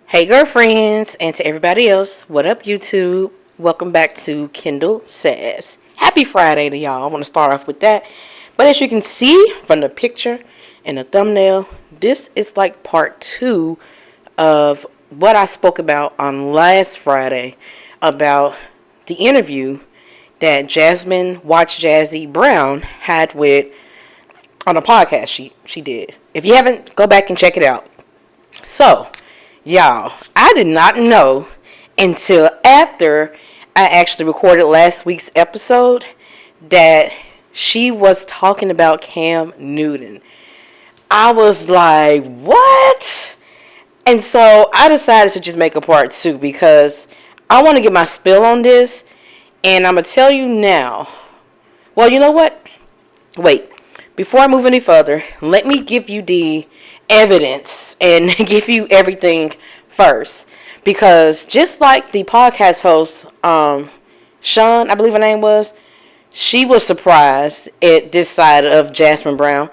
Hey girlfriends, and to everybody else, what up YouTube? Welcome back to Kindall Says. Happy Friday to y'all. I want to start off with that. But as you can see from the picture and the thumbnail, this is like part 2 of what I spoke about on last Friday about the interview that Jasmine Watch Jazzy Brown had with on a podcast she did. If you haven't, go back and check it out. So, y'all, I did not know until after I actually recorded last week's episode that she was talking about Cam Newton. I was like, what? And so I decided to just make a part 2 because I want to get my spill on this. And I'm going to tell you now. Well, you know what? Wait. Before I move any further, let me give you the evidence and give you everything first. Because just like the podcast host, Sean, I believe her name was, she was surprised at this side of Jasmine Brown.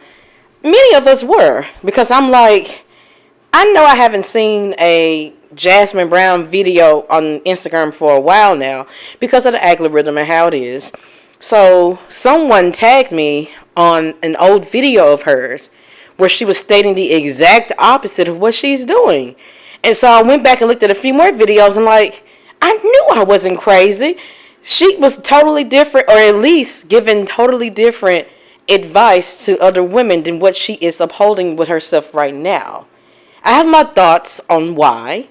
Many of us were. Because I'm like, I know I haven't seen a Jasmine Brown video on Instagram for a while now because of the algorithm and how it is. So someone tagged me on an old video of hers where she was stating the exact opposite of what she's doing. And so I went back and looked at a few more videos and like, I knew I wasn't crazy. She was totally different, or at least giving totally different advice to other women than what she is upholding with herself right now. I have my thoughts on why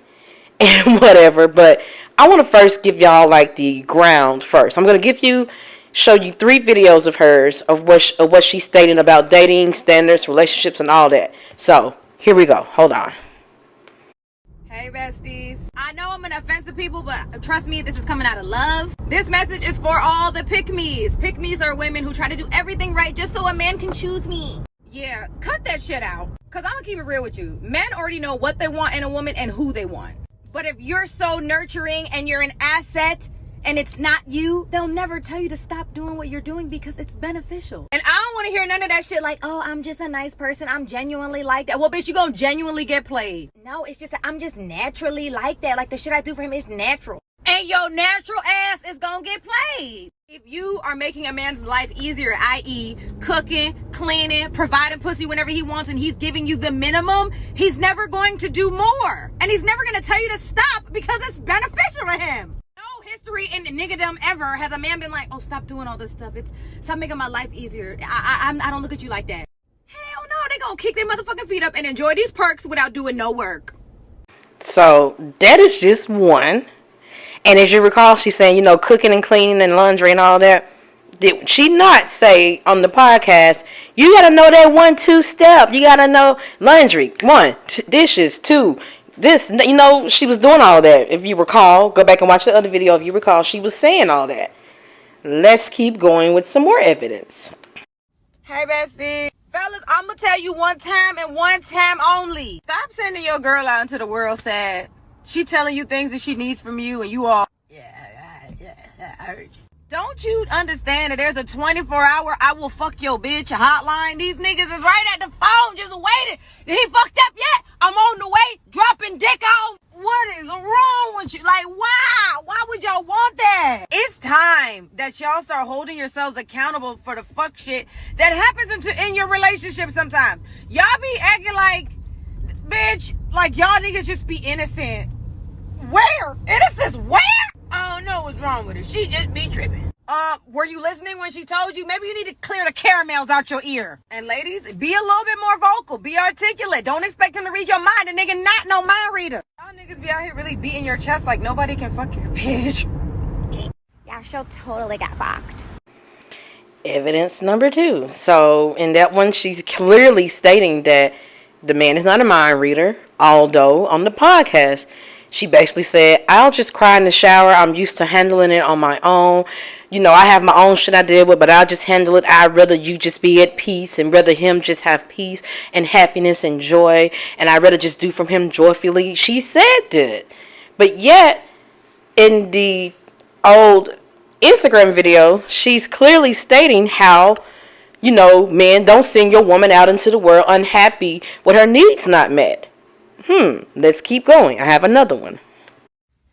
and whatever, but I want to first give y'all like the ground first. I'm going to show you 3 videos of hers of what she's stating about dating, standards, relationships, and all that. So, here we go. Hold on. Hey besties. I know I'm gonna offend some people, but trust me, this is coming out of love. This message is for all the pick-me's. Pick-me's are women who try to do everything right just so a man can choose me. Yeah, cut that shit out. Cause I'm gonna keep it real with you. Men already know what they want in a woman and who they want. But if you're so nurturing and you're an asset and it's not you, they'll never tell you to stop doing what you're doing because it's beneficial. And I don't want to hear none of that shit like, oh, I'm just a nice person. I'm genuinely like that. Well, bitch, you gonna genuinely get played. No, it's just that I'm just naturally like that. Like the shit I do for him is natural. And your natural ass is gonna get played. If you are making a man's life easier, i.e. cooking, cleaning, providing pussy whenever he wants, and he's giving you the minimum, he's never going to do more. And he's never gonna tell you to stop because it's beneficial to him. No history in niggerdom ever has a man been like, oh, stop doing all this stuff. Stop making my life easier. I don't look at you like that. Hell no, they gonna kick their motherfucking feet up and enjoy these perks without doing no work. So, that is just one. And as you recall, she's saying, cooking and cleaning and laundry and all that. Did she not say on the podcast, you got to know that 1-2 step. You got to know laundry. 1, dishes. 2, this. She was doing all that. If you recall, go back and watch the other video. If you recall, she was saying all that. Let's keep going with some more evidence. Hey, bestie. Fellas, I'm going to tell you one time and one time only. Stop sending your girl out into the world sad. She telling you things that she needs from you and you all, I heard you. Don't you understand that there's a 24-hour I will fuck your bitch hotline? These niggas is right at the phone just waiting. Did he fucked up yet? I'm on the way, dropping dick off. What is wrong with you? Like, why? Why would y'all want that? It's time that y'all start holding yourselves accountable for the fuck shit that happens in your relationship sometimes. Y'all be acting like, bitch, like y'all niggas just be innocent. Where? Innocence where? I don't know what's wrong with her. She just be tripping. Were you listening when she told you? Maybe you need to clear the caramels out your ear. And ladies, be a little bit more vocal. Be articulate. Don't expect him to read your mind. The nigga not no mind reader. Y'all niggas be out here really beating your chest like nobody can fuck your bitch. Yeah, she'll totally get fucked. Evidence number 2. So, in that one, she's clearly stating that the man is not a mind reader, although on the podcast, she basically said, I'll just cry in the shower. I'm used to handling it on my own. I have my own shit I deal with, but I'll just handle it. I'd rather you just be at peace and rather him just have peace and happiness and joy. And I'd rather just do from him joyfully. She said that. But yet, in the old Instagram video, she's clearly stating how men, don't send your woman out into the world unhappy with her needs not met. Let's keep going. I have another one.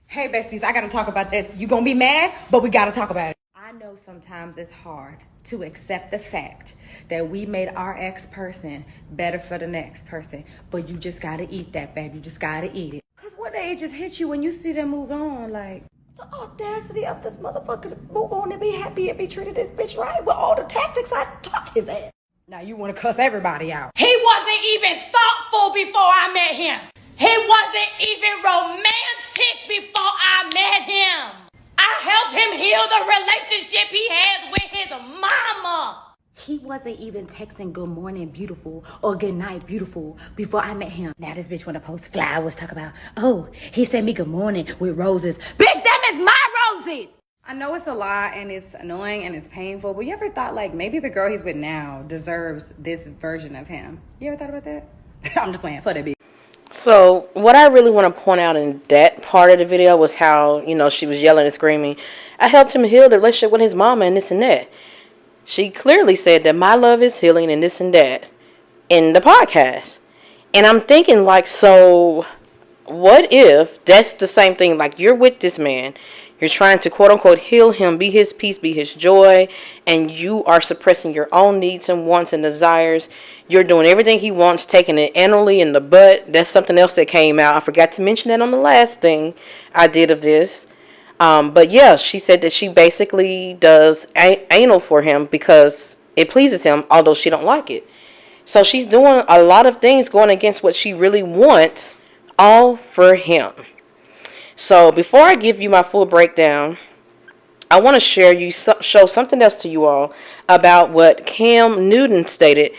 Hey, besties, I gotta talk about this. You gonna be mad, but we gotta talk about it. I know sometimes it's hard to accept the fact that we made our ex-person better for the next person, but you just gotta eat that, babe. You just gotta eat it. Cause one day it just hits you when you see them move on, like, the audacity of this motherfucker to move on and be happy and be treated this bitch right with all the tactics I taught his ass. Now you wanna cuss everybody out. He wasn't even thoughtful before I met him. He wasn't even romantic before I met him. I helped him heal the relationship he had with his mama. He wasn't even texting good morning beautiful or good night beautiful before I met him. Now this bitch wanna post flowers, talk about, oh, he sent me good morning with roses. Bitch, them is my roses! I know it's a lot and it's annoying and it's painful, but you ever thought like maybe the girl he's with now deserves this version of him? You ever thought about that? I'm just playing for the bitch. So what I really want to point out in that part of the video was how, she was yelling and screaming. I helped him heal the relationship with his mama and this and that. She clearly said that my love is healing and this and that in the podcast. And I'm thinking like, so what if that's the same thing? Like you're with this man. You're trying to quote unquote heal him, be his peace, be his joy, and you are suppressing your own needs and wants and desires. You're doing everything he wants, taking it anally in the butt. That's something else that came out. I forgot to mention that on the last thing I did of this. But yeah, she said that she basically does anal for him because it pleases him, although she don't like it. So she's doing a lot of things going against what she really wants, all for him. So before I give you my full breakdown, I want to show something else to you all about what Cam Newton stated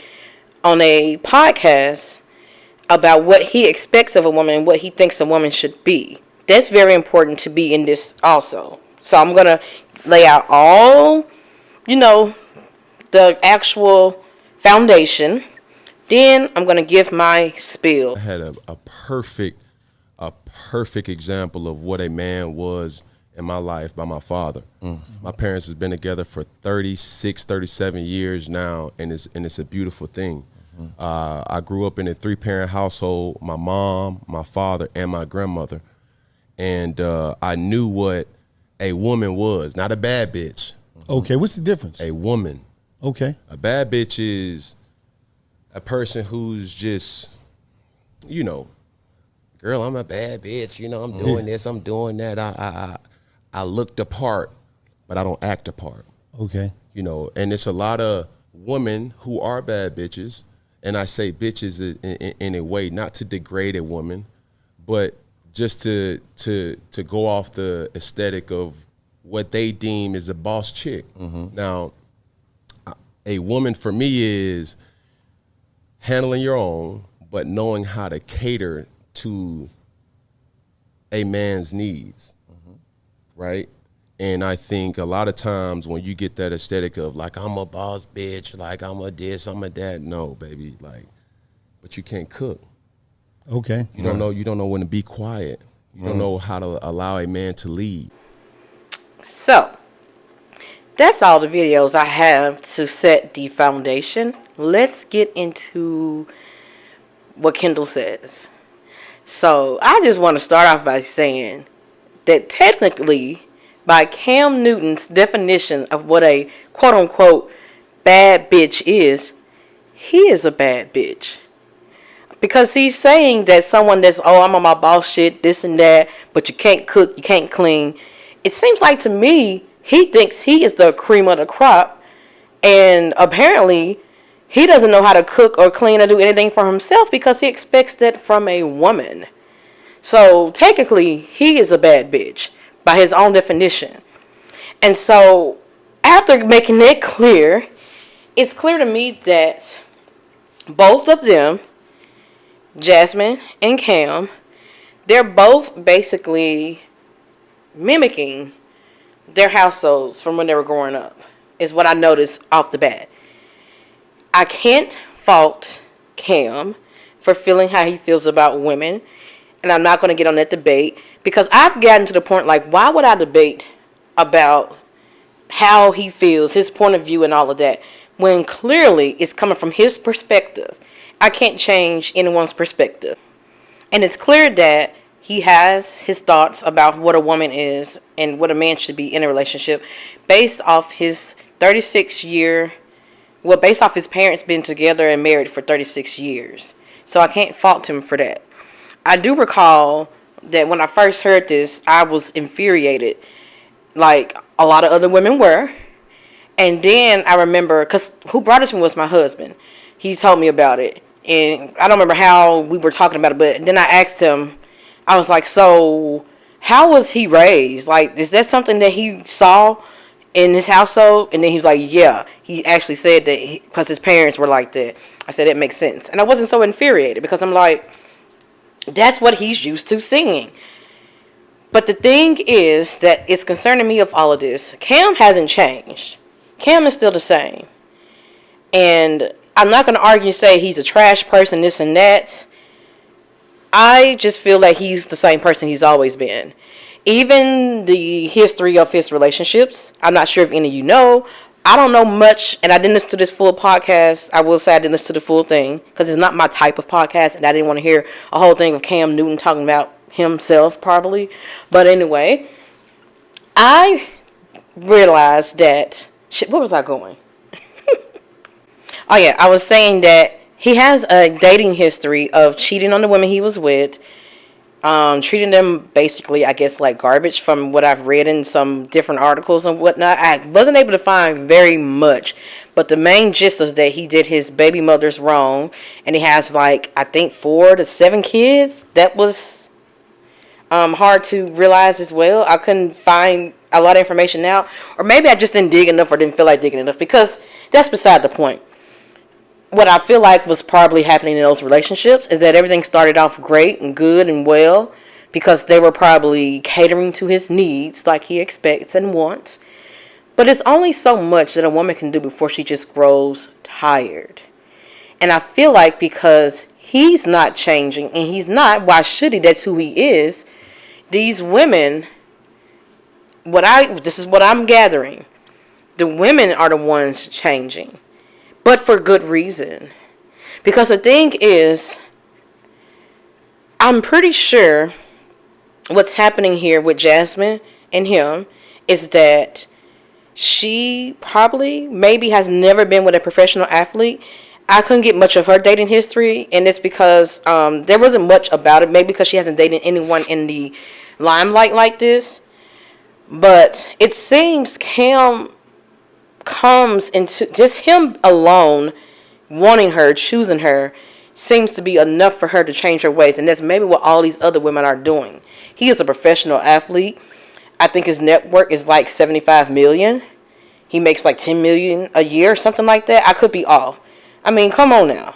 on a podcast about what he expects of a woman and what he thinks a woman should be. That's very important to be in this also. So I'm going to lay out all, the actual foundation. Then I'm going to give my spiel. I had a perfect example of what a man was in my life by my father. My parents has been together for 36, 37 years now, and it's a beautiful thing. I grew up in a 3-parent household, my mom, my father, and my grandmother. And I knew what a woman was, not a bad bitch. Okay, what's the difference? A woman. Okay. A bad bitch is a person who's just, girl, I'm a bad bitch. I'm doing this, I'm doing that. I look the part, but I don't act the part. Okay. And it's a lot of women who are bad bitches. And I say bitches in a way, not to degrade a woman, but just to go off the aesthetic of what they deem is a boss chick. Now, a woman for me is handling your own, but knowing how to cater to a man's needs, right? And I think a lot of times when you get that aesthetic of like, I'm a boss bitch, like I'm a this, I'm a that, no, baby, like, but you can't cook. Okay. You don't know when to be quiet. You don't know how to allow a man to lead. So that's all the videos I have to set the foundation. Let's get into what Kindall says. So I just want to start off by saying that technically, by Cam Newton's definition of what a quote-unquote bad bitch is, he is a bad bitch. Because he's saying that someone that's, I'm on my boss shit, this and that, but you can't cook, you can't clean. It seems like to me, he thinks he is the cream of the crop, and apparently he doesn't know how to cook or clean or do anything for himself because he expects that from a woman. So technically, he is a bad bitch by his own definition. And so after making that clear, it's clear to me that both of them, Jasmine and Cam, they're both basically mimicking their households from when they were growing up, is what I noticed off the bat. I can't fault Cam for feeling how he feels about women, and I'm not going to get on that debate because I've gotten to the point like, why would I debate about how he feels, his point of view and all of that, when clearly it's coming from his perspective. I can't change anyone's perspective. And it's clear that he has his thoughts about what a woman is and what a man should be in a relationship based off his 36-year, well, based off his parents being together and married for 36 years. So I can't fault him for that. I do recall that when I first heard this, I was infuriated, like a lot of other women were. And then I remember, because who brought it to me was my husband. He told me about it. And I don't remember how we were talking about it, but then I asked him, I was like, so how was he raised? Like, is that something that he saw in his household? And then he was like, yeah. He actually said that because his parents were like that. I said, it makes sense. And I wasn't so infuriated because I'm like, that's what he's used to seeing. But the thing is that it's concerning me of all of this. Cam hasn't changed. Cam is still the same. And I'm not going to argue and say he's a trash person, this and that. I just feel like he's the same person he's always been. Even the history of his relationships, I'm not sure if any of you know. I don't know much, and I didn't listen to this full podcast. I will say I didn't listen to the full thing because it's not my type of podcast, and I didn't want to hear a whole thing of Cam Newton talking about himself, probably. But anyway, I realized that... Shit, where was I going? Oh, yeah, I was saying that he has a dating history of cheating on the women he was with, treating them basically, I guess, like garbage from what I've read in some different articles and whatnot. I wasn't able to find very much, but the main gist is that he did his baby mothers wrong, and he has, like, I think 4 to 7 kids. That was hard to realize as well. I couldn't find a lot of information out, or maybe I just didn't dig enough or didn't feel like digging enough, because that's beside the point. What I feel like was probably happening in those relationships is that everything started off great and good and well because they were probably catering to his needs like he expects and wants. But it's only so much that a woman can do before she just grows tired. And I feel like because he's not changing, and he's not, why should he? That's who he is. These women, this is what I'm gathering. The women are the ones changing. But for good reason. Because the thing is, I'm pretty sure what's happening here with Jasmine and him is that she probably maybe has never been with a professional athlete. I couldn't get much of her dating history, and it's because there wasn't much about it. Maybe because she hasn't dated anyone in the limelight like this. But it seems Cam comes into just him alone wanting her, choosing her, seems to be enough for her to change her ways. And that's maybe what all these other women are doing. He is a professional athlete. I think his net worth is like 75 million. He makes like 10 million a year, something like that. I could be off. I mean, come on now.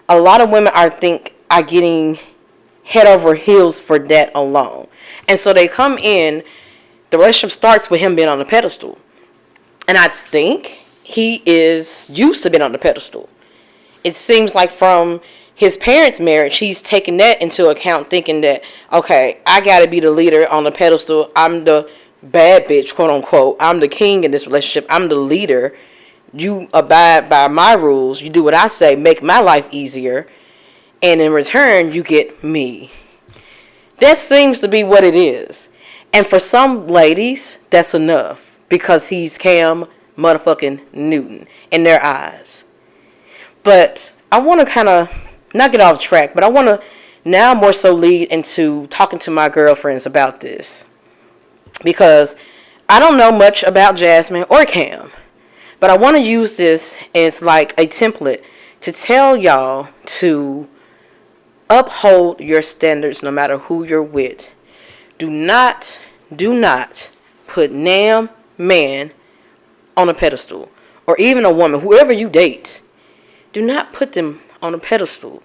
A lot of women are getting head over heels for that alone. And so they come in, the relationship starts with him being on the pedestal. And I think he is used to being on the pedestal. It seems like from his parents' marriage, he's taking that into account, thinking that, okay, I got to be the leader on the pedestal. I'm the bad bitch, quote unquote. I'm the king in this relationship. I'm the leader. You abide by my rules. You do what I say, make my life easier. And in return, you get me. That seems to be what it is. And for some ladies, that's enough. Because he's Cam motherfucking Newton in their eyes. But I want to kind of not get off track, but I want to now more so lead into talking to my girlfriends about this. Because I don't know much about Jasmine or Cam. But I want to use this as like a template to tell y'all to uphold your standards no matter who you're with. Do not put man on a pedestal, or even a woman, whoever you date. Do not put them on a pedestal.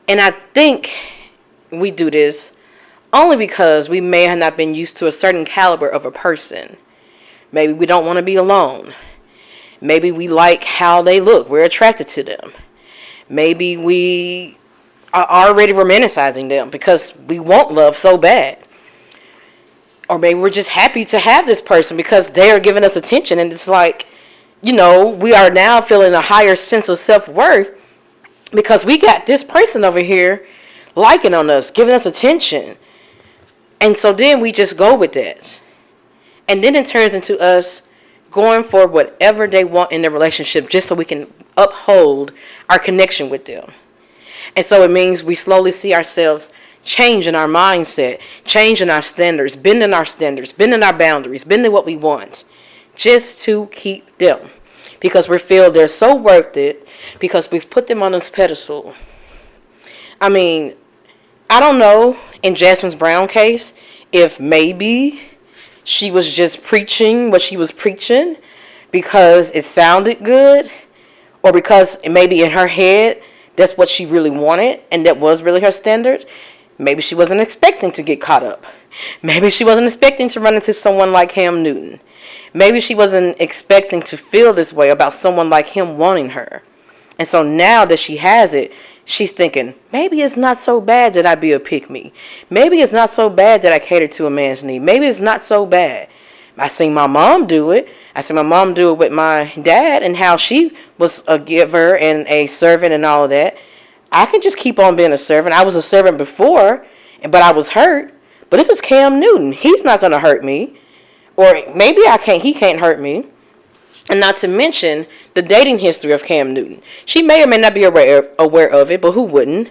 And I think we do this only because we may have not been used to a certain caliber of a person. Maybe we don't want to be alone. Maybe we like how they look. We're attracted to them. Maybe we are already romanticizing them because we want love so bad. Or maybe we're just happy to have this person because they are giving us attention. And it's like, you know, we are now feeling a higher sense of self-worth because we got this person over here liking on us, giving us attention. And so then we just go with that. And then it turns into us going for whatever they want in their relationship just so we can uphold our connection with them. And so it means we slowly see ourselves changing our mindset, changing our standards, bending our boundaries, bending what we want just to keep them. Because we feel they're so worth it because we've put them on this pedestal. I mean, I don't know in Jasmine Brown case if maybe she was just preaching what she was preaching because it sounded good, or because maybe in her head that's what she really wanted and that was really her standard. Maybe she wasn't expecting to get caught up. Maybe she wasn't expecting to run into someone like Cam Newton. Maybe she wasn't expecting to feel this way about someone like him wanting her. And so now that she has it, she's thinking, maybe it's not so bad that I be a pick-me. Maybe it's not so bad that I cater to a man's need. Maybe it's not so bad. I seen my mom do it. I seen my mom do it with my dad and how she was a giver and a servant and all of that. I can just keep on being a servant. I was a servant before, but I was hurt. But this is Cam Newton. He's not going to hurt me. Or maybe he can't hurt me. And not to mention the dating history of Cam Newton. She may or may not be aware of it, but who wouldn't?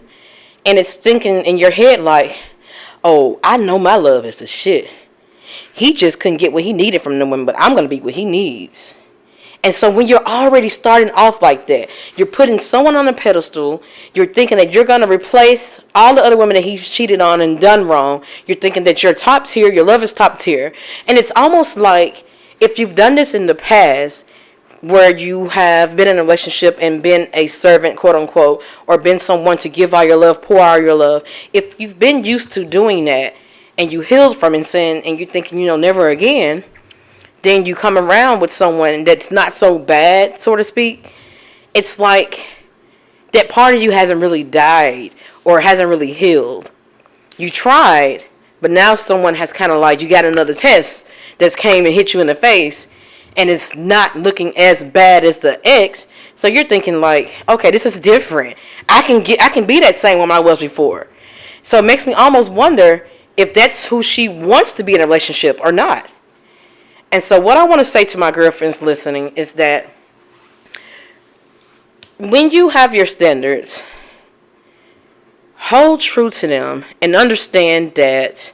And it's thinking in your head like, oh, I know my love is the shit. He just couldn't get what he needed from the women, but I'm going to be what he needs. And so when you're already starting off like that, you're putting someone on a pedestal, you're thinking that you're going to replace all the other women that he's cheated on and done wrong. You're thinking that you're top tier, your love is top tier. And it's almost like if you've done this in the past, where you have been in a relationship and been a servant, quote unquote, or been someone to give all your love, pour all your love, if you've been used to doing that and you healed from it and you're thinking, never again, then you come around with someone that's not so bad, so to speak, it's like that part of you hasn't really died or hasn't really healed. You tried, but now someone has kind of like, you got another test that's came and hit you in the face, and it's not looking as bad as the ex. So you're thinking like, okay, this is different. I can be that same woman I was before. So it makes me almost wonder if that's who she wants to be in a relationship or not. And so what I want to say to my girlfriends listening is that when you have your standards, hold true to them and understand that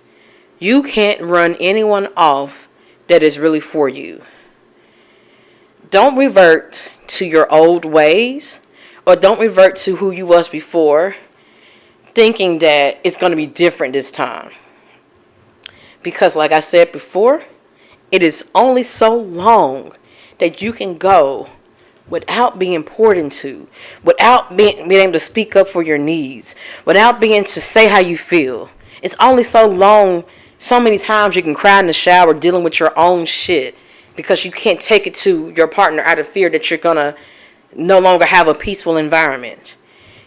you can't run anyone off that is really for you. Don't revert to your old ways or don't revert to who you was before thinking that it's going to be different this time. Because like I said before, it is only so long that you can go without being important to, without being able to speak up for your needs, without being able to say how you feel. It's only so long, so many times you can cry in the shower dealing with your own shit because you can't take it to your partner out of fear that you're going to no longer have a peaceful environment.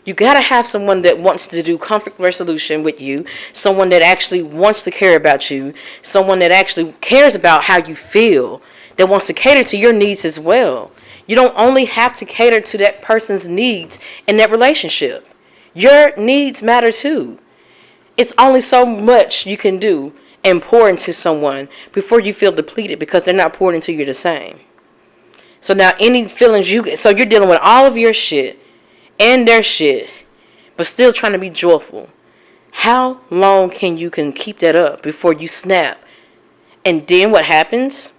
You got to have someone that wants to do conflict resolution with you, someone that actually wants to care about you, someone that actually cares about how you feel, that wants to cater to your needs as well. You don't only have to cater to that person's needs in that relationship. Your needs matter too. It's only so much you can do and pour into someone before you feel depleted because they're not pouring into you the same. So now any feelings you get, so you're dealing with all of your shit and their shit, but still trying to be joyful. How long can you keep that up before you snap? And then what happens?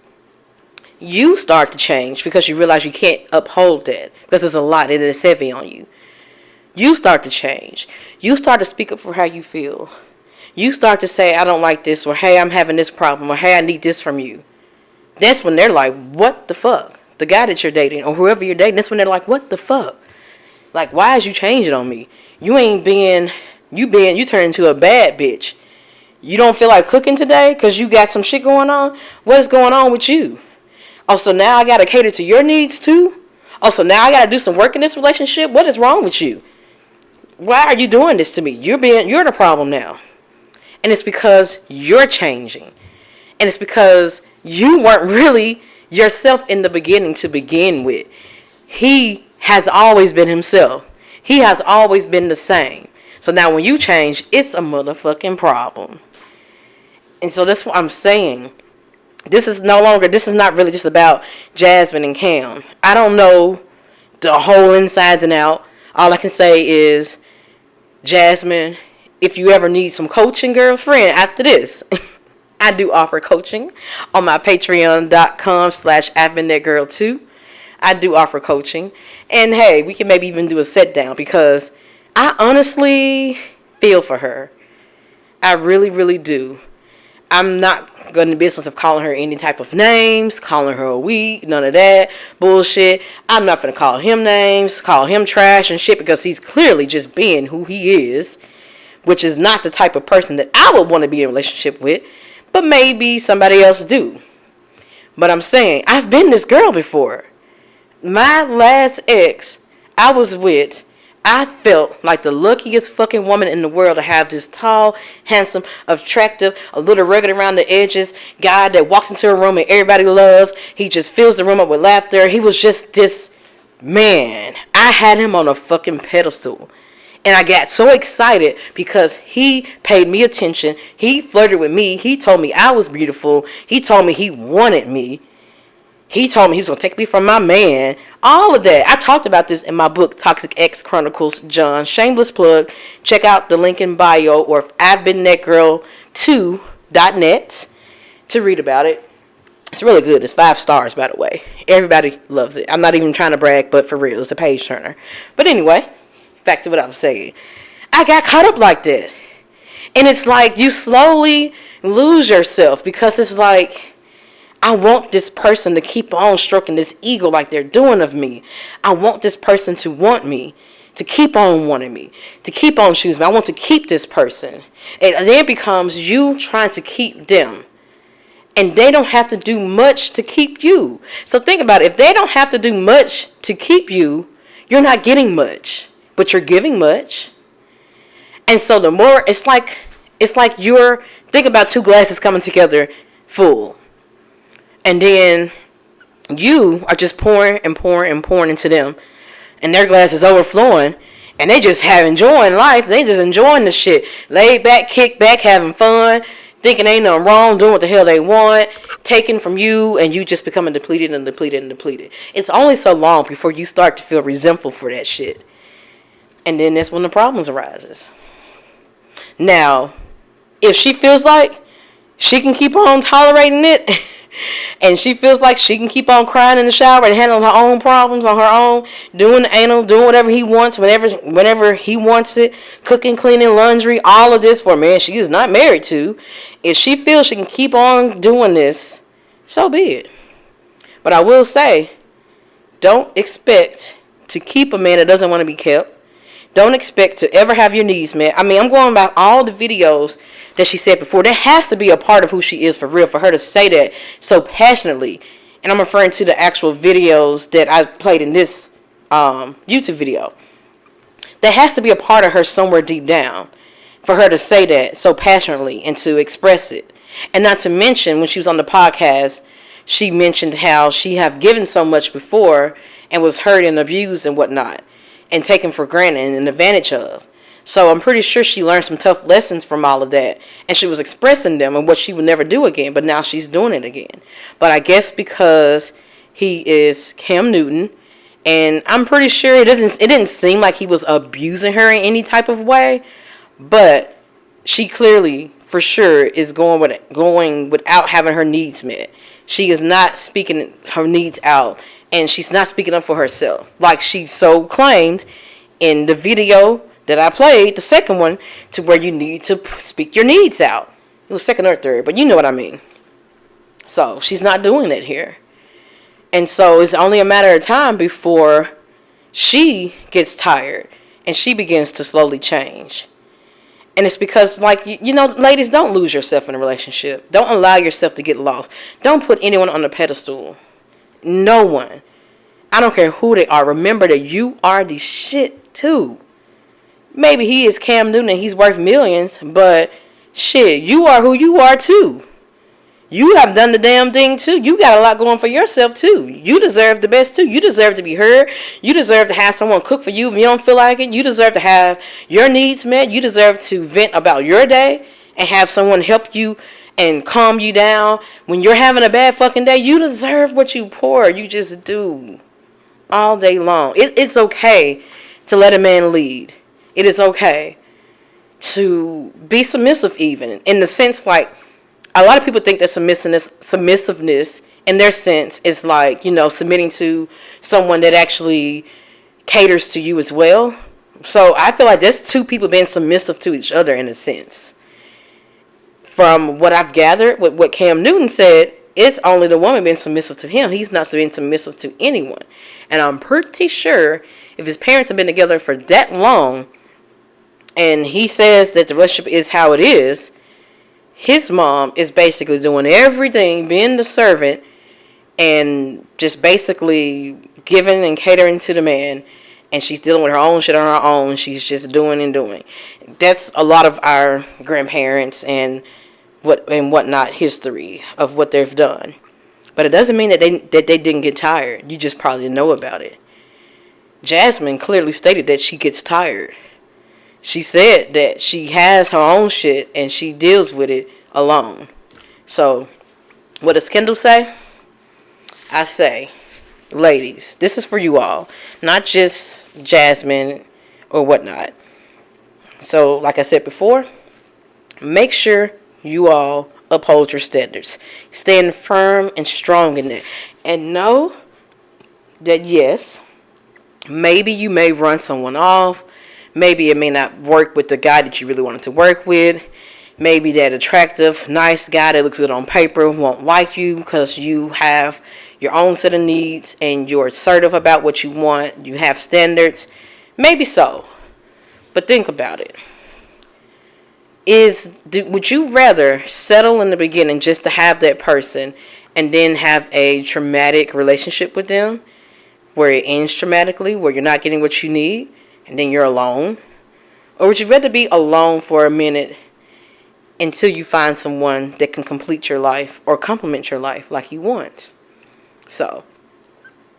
You start to change because you realize you can't uphold that because it's a lot and it's heavy on you. You start to change. You start to speak up for how you feel. You start to say, I don't like this, or hey, I'm having this problem, or hey, I need this from you. That's when they're like, what the fuck? The guy that you're dating or whoever you're dating, that's when they're like, what the fuck? Like, why is you changing on me? You turned into a bad bitch. You don't feel like cooking today because you got some shit going on? What is going on with you? Also, now I got to cater to your needs too? Also, now I got to do some work in this relationship? What is wrong with you? Why are you doing this to me? You're the problem now. And it's because you're changing. And it's because you weren't really yourself in the beginning to begin with. He has always been himself. He has always been the same. So now when you change, it's a motherfucking problem. And so that's what I'm saying. This is not really just about Jasmine and Cam. I don't know the whole insides and out. All I can say is, Jasmine, if you ever need some coaching, girlfriend, after this, I do offer coaching on my patreon.com/I'veBeenThatGirl2. I do offer coaching. And hey, we can maybe even do a sit down because I honestly feel for her. I really, really do. I'm not going to the business of calling her any type of names, calling her a weak, none of that bullshit. I'm not going to call him names, call him trash and shit because he's clearly just being who he is, which is not the type of person that I would want to be in a relationship with, but maybe somebody else do. But I'm saying, I've been this girl before. My last ex I was with, I felt like the luckiest fucking woman in the world to have this tall, handsome, attractive, a little rugged around the edges guy that walks into a room and everybody loves. He just fills the room up with laughter. He was just this man. I had him on a fucking pedestal. And I got so excited because he paid me attention. He flirted with me. He told me I was beautiful. He told me he wanted me. He told me he was going to take me from my man. All of that. I talked about this in my book, Toxic X Chronicles, John. Shameless plug. Check out the link in bio or I'veBeenThatGirl2.net to read about it. It's really good. It's 5 stars, by the way. Everybody loves it. I'm not even trying to brag, but for real, it's a page turner. But anyway, back to what I was saying. I got caught up like that. And it's like you slowly lose yourself because it's like, I want this person to keep on stroking this ego like they're doing of me. I want this person to want me, to keep on wanting me, to keep on choosing me. I want to keep this person. And then it becomes you trying to keep them. And they don't have to do much to keep you. So think about it. If they don't have to do much to keep you, you're not getting much, but you're giving much. And so the more, it's like you're, think about 2 glasses coming together full. And then you are just pouring and pouring and pouring into them. And their glass is overflowing. And they just have enjoying life. They just enjoying the shit. Laid back, kick back, having fun. Thinking ain't nothing wrong. Doing what the hell they want. Taken from you. And you just becoming depleted and depleted and depleted. It's only so long before you start to feel resentful for that shit. And then that's when the problems arises. Now, if she feels like she can keep on tolerating it... and she feels like she can keep on crying in the shower and handling her own problems on her own, doing the anal, doing whatever he wants, whenever he wants it, cooking, cleaning, laundry, all of this for a man she is not married to. If she feels she can keep on doing this, so be it. But I will say, don't expect to keep a man that doesn't want to be kept. Don't expect to ever have your needs met. I mean, I'm going by all the videos that she said before. That has to be a part of who she is for real, for her to say that so passionately. And I'm referring to the actual videos that I played in this YouTube video. That has to be a part of her somewhere deep down for her to say that so passionately and to express it. And not to mention, when she was on the podcast, she mentioned how she have given so much before and was hurt and abused and whatnot, and taken for granted and advantage of. So I'm pretty sure she learned some tough lessons from all of that. And she was expressing them and what she would never do again. But now she's doing it again. But I guess because he is Cam Newton. And I'm pretty sure it didn't seem like he was abusing her in any type of way. But she clearly, for sure, is going without having her needs met. She is not speaking her needs out. And she's not speaking up for herself. Like she so claimed in the video that I played, the second one, to where you need to speak your needs out. It was second or third, but you know what I mean. So she's not doing it here. And so it's only a matter of time before she gets tired and she begins to slowly change. And it's because, like, you know, ladies, don't lose yourself in a relationship. Don't allow yourself to get lost. Don't put anyone on a pedestal. No one. I don't care who they are. Remember that you are the shit too. Maybe he is Cam Newton and he's worth millions, but shit, you are who you are too. You have done the damn thing too. You got a lot going for yourself too. You deserve the best too. You deserve to be heard. You deserve to have someone cook for you if you don't feel like it. You deserve to have your needs met. You deserve to vent about your day and have someone help you and calm you down. When you're having a bad fucking day, you deserve what you pour. You just do. All day long. It's okay to let a man lead. It is okay to be submissive, even in the sense, like, a lot of people think that submissiveness in their sense is like, submitting to someone that actually caters to you as well. So I feel like there's two people being submissive to each other in a sense. From what I've gathered, with what Cam Newton said, it's only the woman being submissive to him. He's not being submissive to anyone. And I'm pretty sure if his parents have been together for that long, and he says that the relationship is how it is, his mom is basically doing everything, being the servant, and just basically giving and catering to the man. And she's dealing with her own shit on her own. She's just doing and doing. That's a lot of our grandparents and whatnot history of what they've done. But it doesn't mean that they didn't get tired. You just probably didn't know about it. Jasmine clearly stated that she gets tired. She said that she has her own shit and she deals with it alone. So, what does Kindall say? I say, ladies, this is for you all. Not just Jasmine or whatnot. So, like I said before, make sure you all uphold your standards. Stand firm and strong in it. And know that yes, maybe you may run someone off. Maybe it may not work with the guy that you really wanted to work with. Maybe that attractive, nice guy that looks good on paper won't like you because you have your own set of needs and you're assertive about what you want. You have standards. Maybe so. But think about it. Would you rather settle in the beginning just to have that person and then have a traumatic relationship with them where it ends traumatically, where you're not getting what you need and then you're alone? Or would you rather be alone for a minute until you find someone that can complete your life or complement your life like you want? So,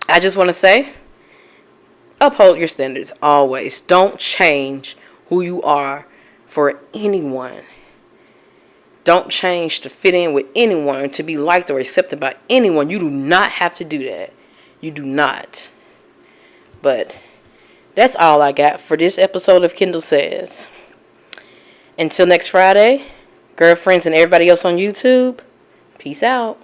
I just want to say, uphold your standards always. Don't change who you are for anyone. Don't change to fit in with anyone, to be liked or accepted by anyone. You do not have to do that. You do not. But that's all I got for this episode of Kindall Says. Until next Friday, girlfriends and everybody else on YouTube, peace out.